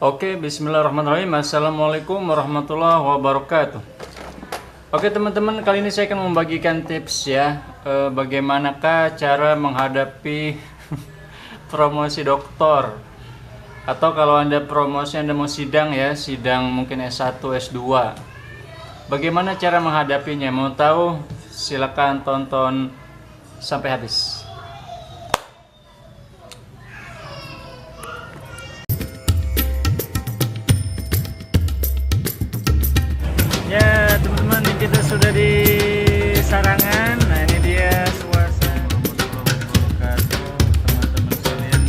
Oke, bismillahirrahmanirrahim. Assalamualaikum warahmatullahi wabarakatuh. Oke teman-teman, kali ini saya akan membagikan tips ya, bagaimanakah cara menghadapi promosi doktor. Atau kalau Anda promosi, Anda mau sidang ya, sidang mungkin S1, S2. Bagaimana cara menghadapinya? Mau tahu? Silakan tonton sampai habis. Ya teman-teman, kita sudah di Sarangan. Nah ini dia suasana. Teman-teman sekalian.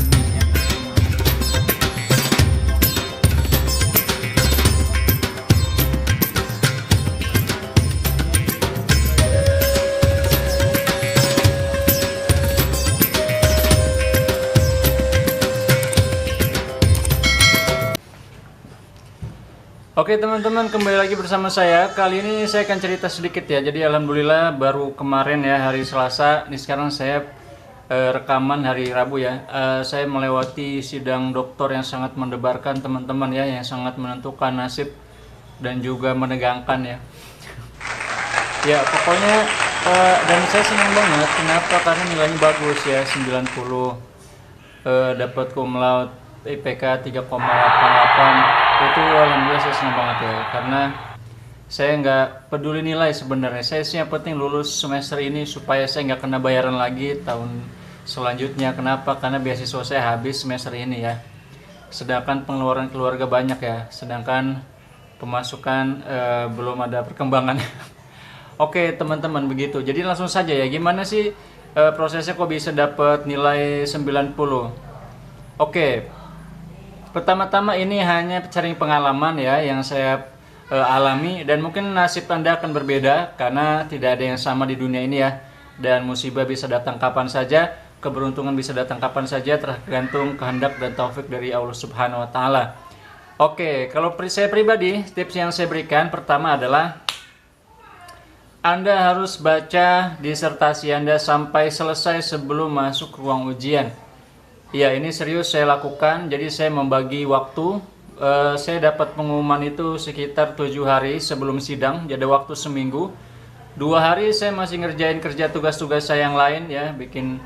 Oke teman-teman, kembali lagi bersama saya. Kali ini saya akan cerita sedikit ya. Jadi alhamdulillah baru kemarin ya, hari Selasa. Ini sekarang saya rekaman hari Rabu ya. Saya melewati sidang doktor yang sangat mendebarkan teman-teman ya, yang sangat menentukan nasib dan juga menegangkan ya. Ya pokoknya dan saya senang banget. Kenapa? Karena nilainya bagus ya, 90, dapat cum laude, IPK 3,88. Itu alhamdulillah saya senang banget ya, karena saya nggak peduli nilai sebenarnya. Saya sih yang penting lulus semester ini supaya saya nggak kena bayaran lagi tahun selanjutnya. Kenapa? Karena beasiswa saya habis semester ini ya, sedangkan pengeluaran keluarga banyak ya, sedangkan pemasukan belum ada perkembangan. Oke teman-teman, begitu. Jadi langsung saja ya, gimana sih prosesnya kok bisa dapat nilai 90? Oke, pertama-tama ini hanya sharing pengalaman ya yang saya alami, dan mungkin nasib Anda akan berbeda karena tidak ada yang sama di dunia ini ya. Dan musibah bisa datang kapan saja, keberuntungan bisa datang kapan saja, tergantung kehendak dan taufik dari Allah Subhanahu wa taala. Oke, kalau saya pribadi, tips yang saya berikan pertama adalah Anda harus baca disertasi Anda sampai selesai sebelum masuk ruang ujian. Ya, ini serius saya lakukan. Jadi saya membagi waktu. Saya dapat pengumuman itu sekitar 7 hari sebelum sidang. Jadi waktu seminggu. 2 hari saya masih ngerjain kerja tugas-tugas saya yang lain ya, bikin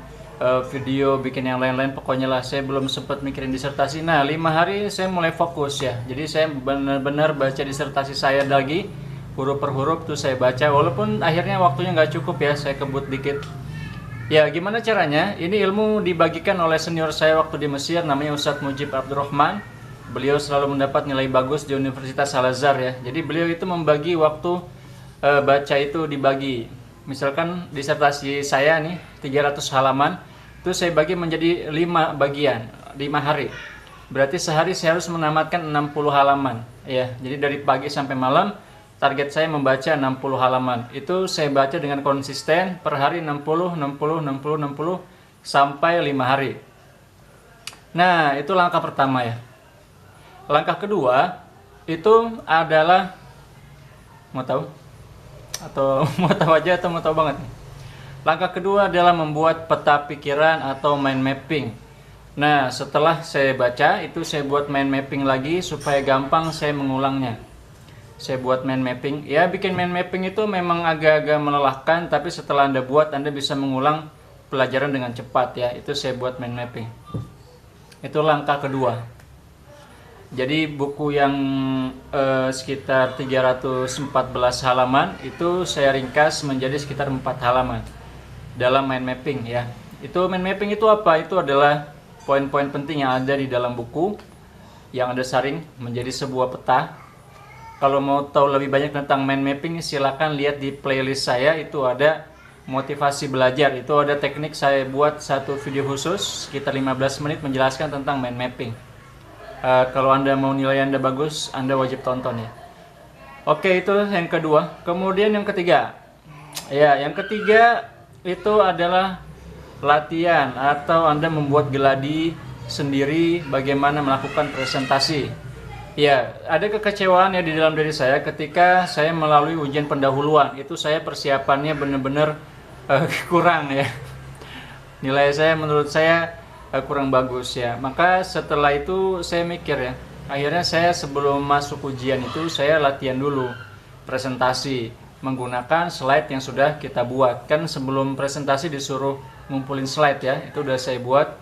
video, bikin yang lain-lain. Pokoknya lah saya belum sempat mikirin disertasi. Nah, 5 hari saya mulai fokus ya. Jadi saya benar-benar baca disertasi saya lagi, huruf per huruf tuh saya baca. Walaupun akhirnya waktunya nggak cukup ya, saya kebut dikit. Ya, gimana caranya? Ini ilmu dibagikan oleh senior saya waktu di Mesir, namanya Ustadz Mujib Abdurrahman. Beliau selalu mendapat nilai bagus di Universitas Al-Azhar ya. Jadi beliau itu membagi waktu baca itu dibagi. Misalkan disertasi saya nih 300 halaman, itu saya bagi menjadi 5 bagian, 5 hari. Berarti sehari saya harus menamatkan 60 halaman ya. Jadi dari pagi sampai malam target saya membaca 60 halaman. Itu saya baca dengan konsisten per hari 60 sampai 5 hari. Nah, itu langkah pertama ya. Langkah kedua itu adalah, mau tahu? Atau mau tahu aja atau mau tahu banget nih? Langkah kedua adalah membuat peta pikiran atau mind mapping. Nah, setelah saya baca itu saya buat mind mapping lagi supaya gampang saya mengulangnya. Saya buat mind mapping. Ya, bikin mind mapping itu memang agak-agak melelahkan, tapi setelah Anda buat, Anda bisa mengulang pelajaran dengan cepat ya. Itu saya buat mind mapping. Itu langkah kedua. Jadi buku yang sekitar 314 halaman itu saya ringkas menjadi sekitar 4 halaman dalam mind mapping ya. Itu mind mapping itu apa? Itu adalah poin-poin penting yang ada di dalam buku yang Anda saring menjadi sebuah peta. Kalau mau tahu lebih banyak tentang mind mapping, silakan lihat di playlist saya. Itu ada motivasi belajar. Itu ada teknik saya buat satu video khusus sekitar 15 menit menjelaskan tentang mind mapping. Kalau Anda mau nilai Anda bagus, Anda wajib tonton ya. Oke, itu yang kedua. Kemudian yang ketiga. Ya, yang ketiga itu adalah latihan atau Anda membuat geladi sendiri bagaimana melakukan presentasi. Ya, ada kekecewaan ya di dalam diri saya ketika saya melalui ujian pendahuluan. Itu saya persiapannya benar-benar kurang ya. Nilai saya menurut saya kurang bagus ya. Maka setelah itu saya mikir ya, Akhirnya saya sebelum masuk ujian itu saya latihan dulu presentasi menggunakan slide yang sudah kita buat. Kan sebelum presentasi disuruh ngumpulin slide ya, itu udah saya buat.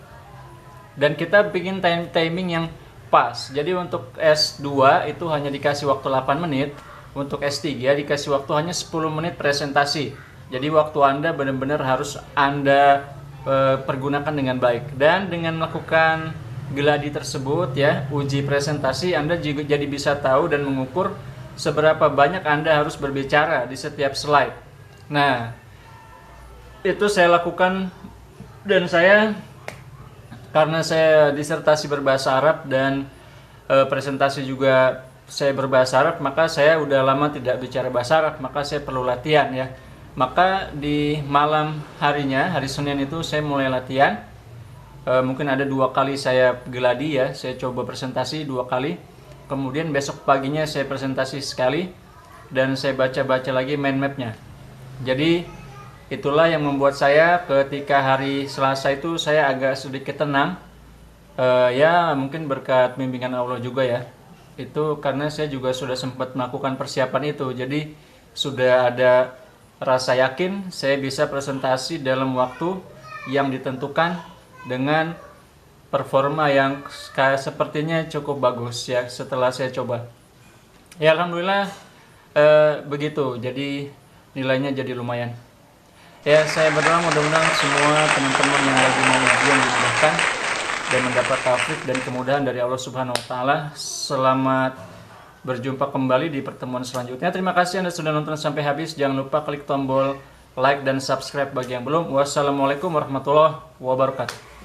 Dan kita bikin timing yang pas. Jadi untuk S2 itu hanya dikasih waktu 8 menit, untuk S3 dikasih waktu hanya 10 menit presentasi. Jadi waktu Anda benar-benar harus Anda pergunakan dengan baik. Dan dengan melakukan geladi tersebut ya, uji presentasi, Anda juga jadi bisa tahu dan mengukur seberapa banyak Anda harus berbicara di setiap slide. Nah, itu saya lakukan, dan saya karena saya disertasi berbahasa Arab dan presentasi juga saya berbahasa Arab, maka saya udah lama tidak bicara bahasa Arab, maka saya perlu latihan ya. Maka di malam harinya, hari Senin itu saya mulai latihan. Mungkin ada 2 kali saya geladi ya, saya coba presentasi 2 kali. Kemudian besok paginya saya presentasi sekali, dan saya baca-baca lagi mind mapnya. Jadi itulah yang membuat saya ketika hari Selasa itu saya agak sedikit tenang. Ya mungkin berkat bimbingan Allah juga ya. Itu karena saya juga sudah sempat melakukan persiapan itu. Jadi sudah ada rasa yakin saya bisa presentasi dalam waktu yang ditentukan dengan performa yang sepertinya cukup bagus ya setelah saya coba. Ya alhamdulillah begitu. Jadi nilainya jadi lumayan. Ya saya berdoa mudah-mudahan semua teman-teman yang lagi mau ujian dimudahkan dan mendapat taufik dan kemudahan dari Allah Subhanahu wa taala. Selamat berjumpa kembali di pertemuan selanjutnya. Terima kasih Anda sudah nonton sampai habis. Jangan lupa klik tombol like dan subscribe bagi yang belum. Wassalamualaikum warahmatullahi wabarakatuh.